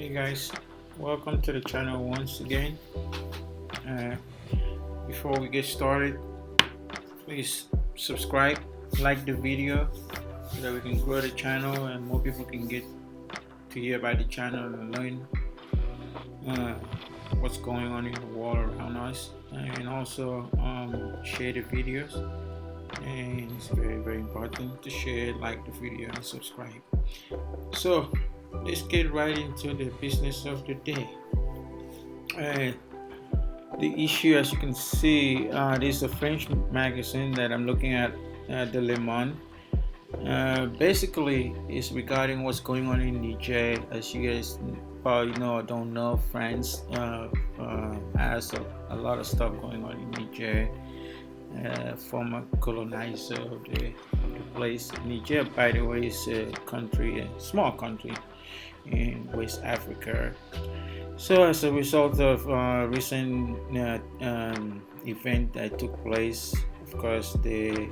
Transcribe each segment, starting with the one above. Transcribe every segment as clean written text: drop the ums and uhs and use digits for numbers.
Hey guys, welcome to the channel once again. Uh, Before we get started, please subscribe, like the video so that we can grow the channel and more people can get to hear about the channel and learn uh, what's going on in the world around us. And also share the videos. And it's very, very important to share, like the video, and subscribe. So let's get right into the business of the day. Uh, the issue, as you can see, this is a French magazine that I'm looking at, the Le Monde. Basically, it's regarding what's going on in Niger. As you guys probably know or don't know, France has a lot of stuff going on in Niger. Former colonizer of the place. Niger, by the way, is a country, a small country in West Africa. So, as a result of recent event that took place, of course, the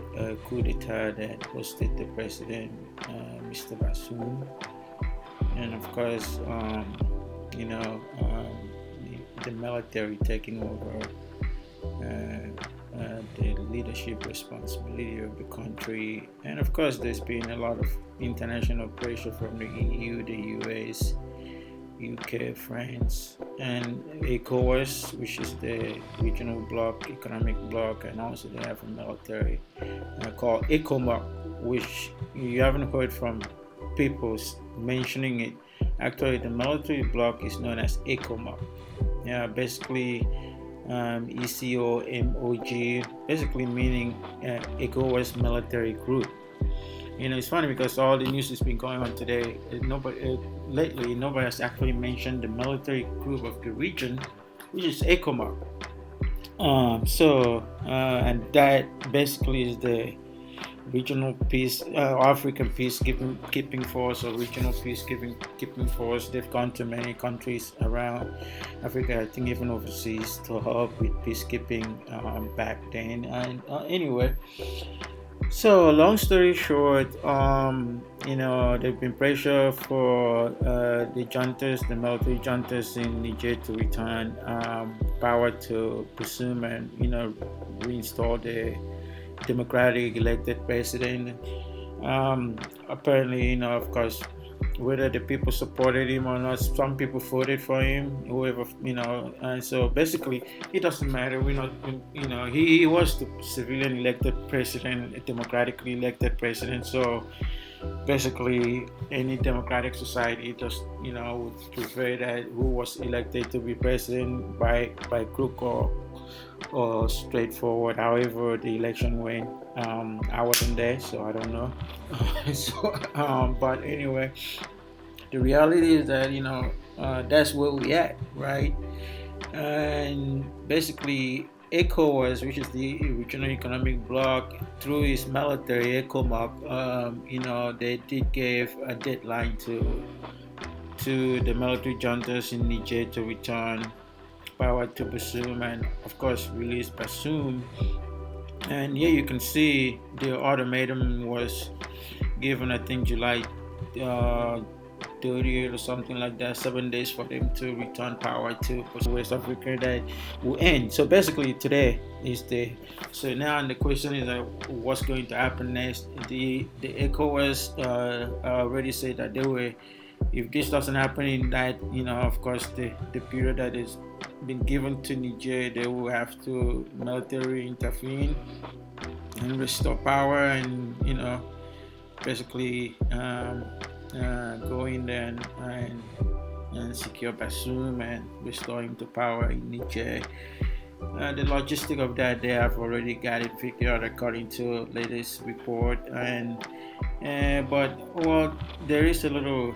coup d'etat that hosted the president, Mr. Bassoum, and of course, you know, the military taking over the leadership responsibility of the country, and of course, there's been a lot of international pressure from the EU, the US, UK, France, and Ecowas, which is the regional bloc, economic bloc, and also they have a military called Ecowas, which you haven't heard from people mentioning it. Actually, the military bloc is known as Ecowas. Yeah, basically ECOMOG, basically meaning Ecowas military group. It's funny because all the news has been going on today. Lately, nobody has actually mentioned the military group of the region, which is ECOMOG. And that basically is the regional peace, African peacekeeping force, or regional peacekeeping force. They've gone to many countries around Africa, I think even overseas, to help with peacekeeping back then. And anyway. So, long story short, there've been pressure for the Juntas, the military Juntas in Niger, to return power to Bassoum and reinstall the democratic elected president. Apparently, of course, whether the people supported him or not, some people voted for him, whoever, and so basically it doesn't matter. He was the civilian elected president, a democratically elected president. So basically any democratic society just would prefer that who was elected to be president by crook or straightforward, however the election went. I wasn't there, so I don't know. But anyway, the reality is that that's where we at, right? And basically ECOWAS, which is the regional economic bloc, through its military ECOMOG, they did give a deadline to the military juntas in Niger to return power to Bassoum and of course release Bassoum. And here you can see the ultimatum was given, I think July 30th or something like that, 7 days for them to return power to West Africa. That will end. So basically today is the, so now the question is what's going to happen next. The ECOWAS already said that they were, if this doesn't happen in that, of course the period that is been given to Niger, they will have to military intervene and restore power and basically go in there and secure Bassoum and restore him to power in Niger. The logistic of that, they have already got it figured out according to latest report. But there is a little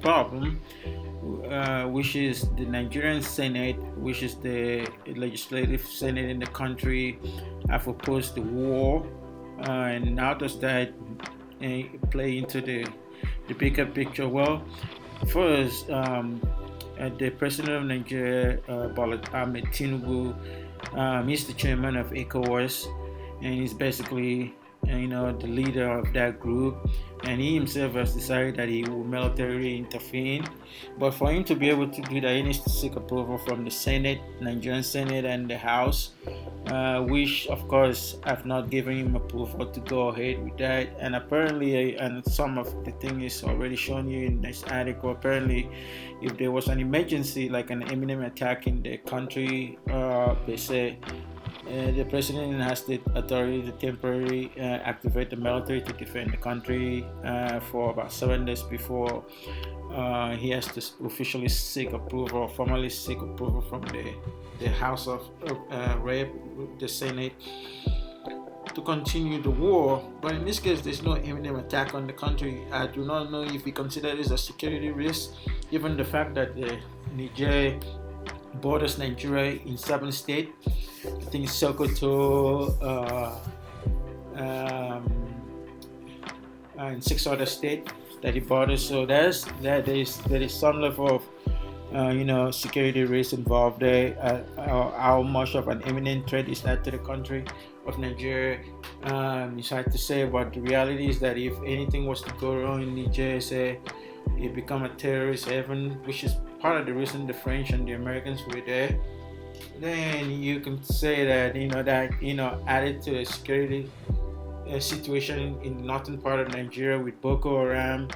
problem, which is the Nigerian Senate, which is the legislative Senate in the country, have opposed the war. And how does that play into the bigger picture? Well, first, the president of Nigeria, Bola Ahmed Tinubu, he's the chairman of ECOWAS, and he's basically the leader of that group, and he himself has decided that he will militarily intervene. But for him to be able to do that, he needs to seek approval from the Senate, Nigerian Senate, and the House, which of course have not given him approval to go ahead with that. And apparently, and some of the thing is already shown you in this article, apparently if there was an emergency like an imminent attack in the country, they say the president has the authority to temporarily activate the military to defend the country for about 7 days before he has to officially seek approval, formally seek approval from the House of Rep, the Senate, to continue the war. But in this case, there's no imminent attack on the country. I do not know if we consider this a security risk, given the fact that the Niger borders Nigeria in 7 states. I think Sokoto, and 6 other states that it borders. So there is some level of security risk involved there. How much of an imminent threat is that to the country of Nigeria? It's hard to say, but the reality is that if anything was to go wrong in Niger, say it become a terrorist haven, which is part of the reason the French and the Americans were there, then you can say that added to the security situation in northern part of Nigeria with Boko Haram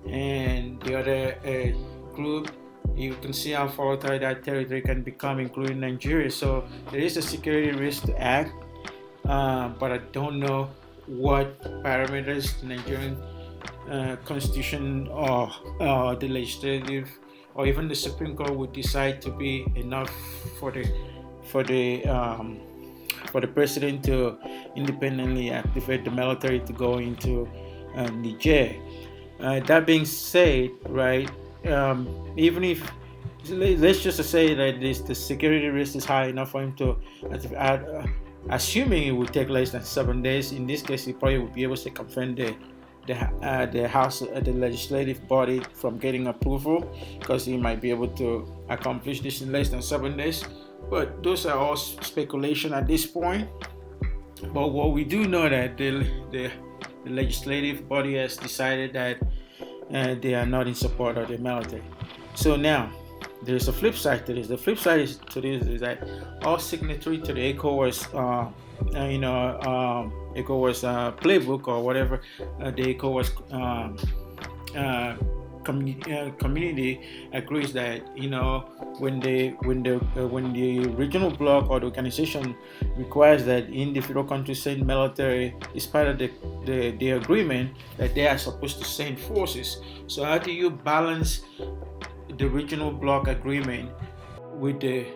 and the other group, you can see how volatile that territory can become, including Nigeria. So there is a security risk to act, but I don't know what parameters the Nigerian constitution or the legislative or even the Supreme Court would decide to be enough for the president to independently activate the military to go into Niger. That being said, right, even if let's just say that the security risk is high enough for him to assuming it would take less than 7 days. In this case, he probably would be able to circumvent the House, the legislative body, from getting approval, because he might be able to accomplish this in less than 7 days. But those are all speculation at this point. But what we do know that the legislative body has decided that they are not in support of the military. So now there's a flip side to this. The flip side is that all signatory to the ECOWAS ECOWAS playbook or whatever, the ECOWAS community agrees that when the regional bloc or the organization requires that individual countries send military, is part of the agreement that they are supposed to send forces. So how do you balance the regional bloc agreement with the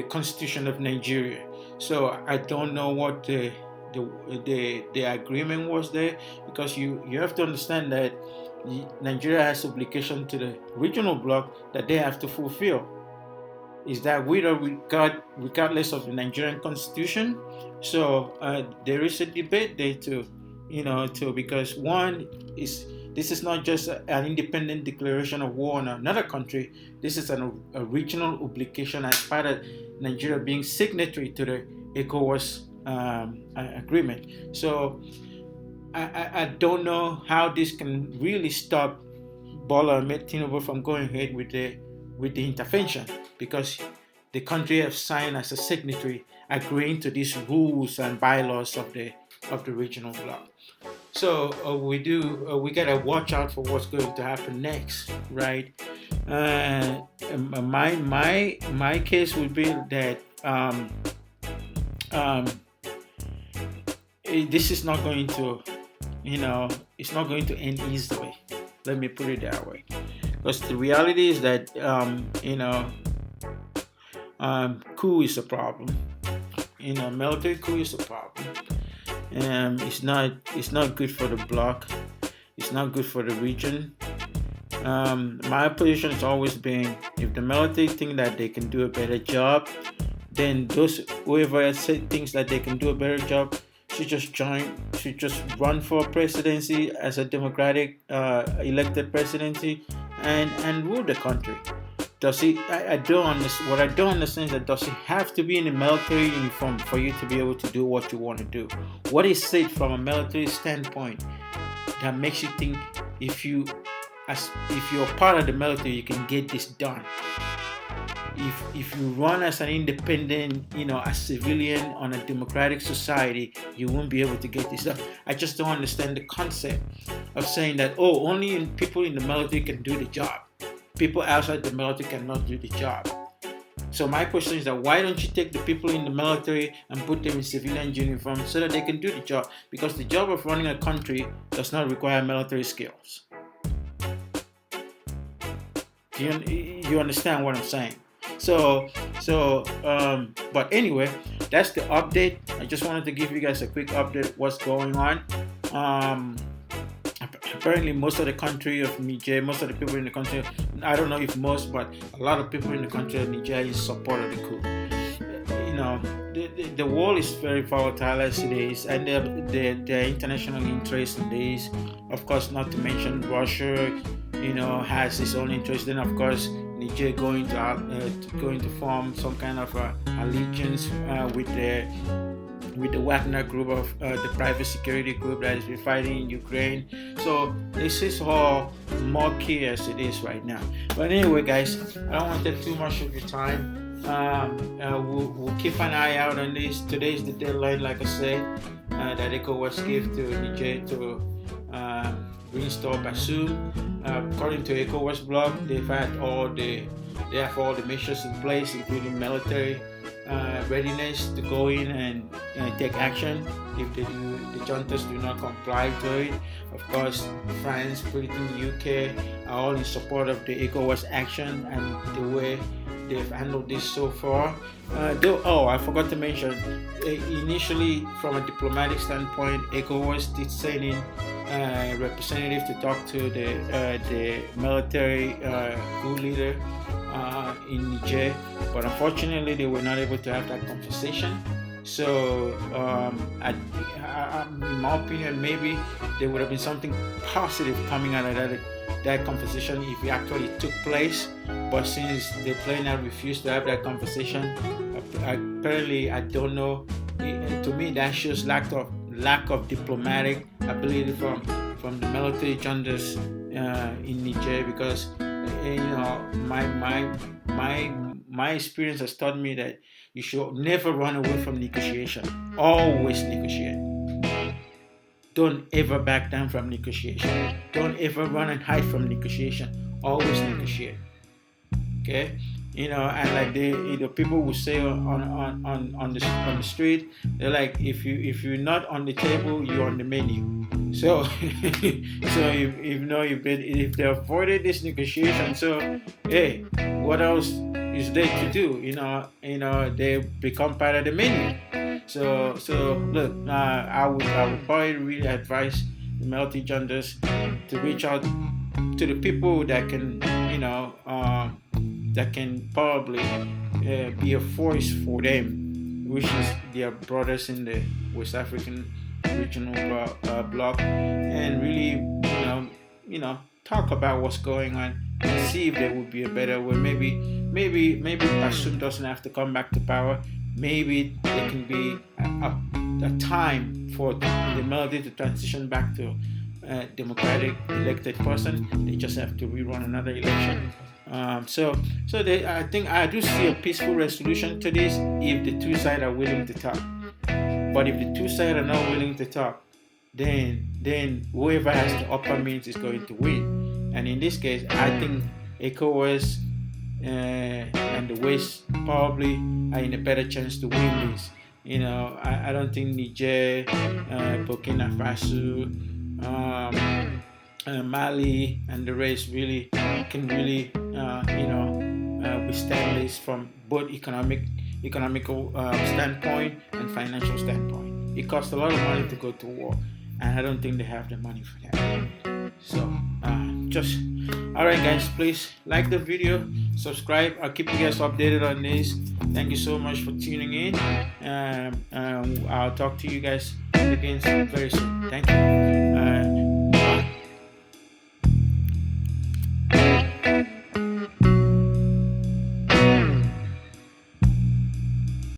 Constitution of Nigeria? So I don't know what the agreement was there, because you have to understand that Nigeria has obligation to the regional bloc that they have to fulfill. Is that regardless of the Nigerian Constitution? So there is a debate there too, because one is, this is not just an independent declaration of war on another country. This is a regional obligation as part of Nigeria being signatory to the ECOWAS agreement. So I don't know how this can really stop Bola Ahmed Tinubu from going ahead with the intervention, because the country have signed as a signatory agreeing to these rules and bylaws of the regional bloc. So we gotta watch out for what's going to happen next, right? My case would be that this is not going to, it's not going to end easily. Let me put it that way, because the reality is that coup is a problem. Military coup is a problem. It's not good for the bloc. It's not good for the region. My position has always been, if the military think that they can do a better job, then whoever thinks that they can do a better job should just run for presidency as a democratic elected presidency and rule the country. Does he? I don't understand. What I don't understand is that does he have to be in a military uniform for you to be able to do what you want to do? What is it from a military standpoint that makes you think if you're part of the military, you can get this done? If you run as an independent, a civilian on a democratic society, you won't be able to get this done. I just don't understand the concept of saying that only people in the military can do the job. People outside the military cannot do the job. So my question is that why don't you take the people in the military and put them in civilian uniform so that they can do the job? Because the job of running a country does not require military skills. You understand what I'm saying? But anyway, that's the update. I just wanted to give you guys a quick update of what's going on. Apparently most of the country of Niger, most of the people in the country, I don't know if most, but a lot of people in the country of Niger is support of the coup. The world is very volatile as it is, and the international interest in this, of course, not to mention Russia, has its own interest. Then, of course, Niger going to form some kind of allegiance with the Wagner group of the private security group that has been fighting in Ukraine. So this is all murky as it is right now. But anyway, guys, I don't want to take too much of your time. We'll keep an eye out on this. Today is the deadline, like I said, that Ecowas gave to Niger to reinstall Bazoum. According to Ecowas blog, they have all the measures in place, including military readiness to go in and take action if the Juntas do not comply to it. Of course, France, Britain, UK are all in support of the Ecowas action and the way they've handled this so far. I forgot to mention, initially from a diplomatic standpoint, Ecowas did send in a representative to talk to the military coup leader in Niger, but unfortunately they were not able to have that conversation. So in my opinion, maybe there would have been something positive coming out of that conversation if it actually took place. But since the plaintiff refused to have that conversation, apparently, I don't know. To me, that shows lack of diplomatic ability from the military juntas in Niger, because my experience has taught me that you should never run away from negotiation. Always negotiate. Don't ever back down from negotiation. Don't ever run and hide from negotiation. Always negotiate. Okay, and like the people will say on the street, they're like, if you're not on the table, you're on the menu. So if they avoided this negotiation, so hey, what else is there to do? They become part of the menu. So look, I would probably really advise the military juntas to reach out to the people that can probably be a force for them, which is their brothers in the West African regional bloc, and really talk about what's going on and see if there would be a better way. Maybe Bazoum doesn't have to come back to power. Maybe there can be a time for the military to transition back to a democratic elected person. They just have to rerun another election. I think I do see a peaceful resolution to this if the two sides are willing to talk. But if the two sides are not willing to talk, then whoever has the upper means is going to win. And in this case, I think Ecowas and the West probably are in a better chance to win this. I don't think Niger, Burkina Faso, Mali, and the rest really can withstand this from both economical standpoint and financial standpoint. It costs a lot of money to go to war, and I don't think they have the money for that. So alright guys, please like the video, subscribe. I'll keep you guys updated on this. Thank you so much for tuning in. I'll talk to you guys again very soon. Thank you.